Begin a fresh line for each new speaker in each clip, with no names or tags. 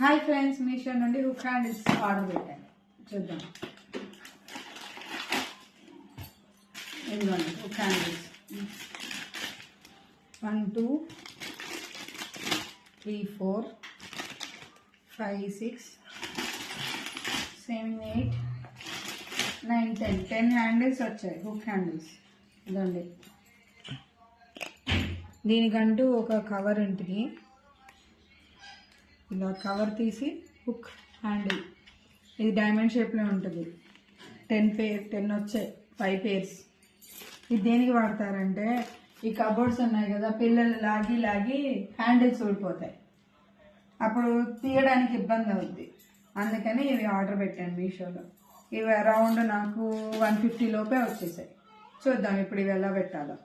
Hi friends, Meesho నుండి hook handles order పెట్టాను. చూద్దాం. ఇదిగోండి హుక్ హ్యాండిల్స్ 1 2 3 4 5 6 7 8 9 10 హ్యాండిల్స్ వచ్చాయి. హుక్ హ్యాండిల్స్ ఇదండి. దీనికంటూ ఒక కవర్ ఉంటుంది. ఇలా కవర్ తీసి హుక్ హ్యాండిల్ ఇది డైమండ్ షేప్లో ఉంటుంది. 10 వచ్చాయి, 5 పేర్స్. ఇది దేనికి వాడతారంటే ఈ కబోర్డ్స్ ఉన్నాయి కదా, పిల్లలు లాగి లాగి హ్యాండిల్స్ ఊడిపోతాయి, అప్పుడు తీయడానికి ఇబ్బంది అవుద్ది. అందుకని ఇవి ఆర్డర్ పెట్టాను మీషోలో. ఇవి అరౌండ్ నాకు 150 లోపే వచ్చేసాయి. చూద్దాం ఇప్పుడు ఇవి ఎలా పెట్టాలో.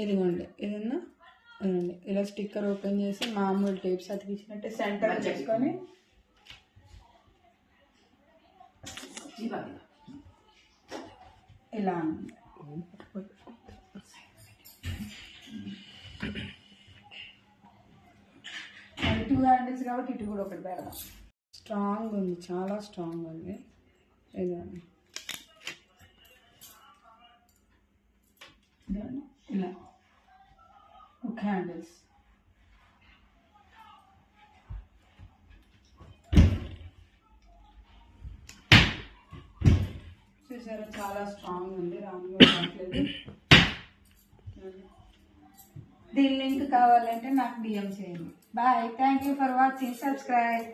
ఇదిగోండి, ఏదన్నా ఇలా స్టిక్కర్ ఓపెన్ చేసి మామూలు టేప్స్ అతికించినట్టే సెంటర్ చేసుకొని ఇలా 2 హ్యాండిల్స్ కాబట్టి ఇటు కూడా ఒకటి పెడదాం. స్ట్రాంగ్ ఉంది, చాలా స్ట్రాంగ్ ఉంది. ఇదండి ఇలా హుక్ హ్యాండిల్స్. చూసారా, చాలా స్ట్రాంగ్ ఉంది, రాంగ్ రావట్లేదు. దీని లింక్ కావాలంటే నాకు డిఎం చేయండి. Bye, thank you for watching. Subscribe.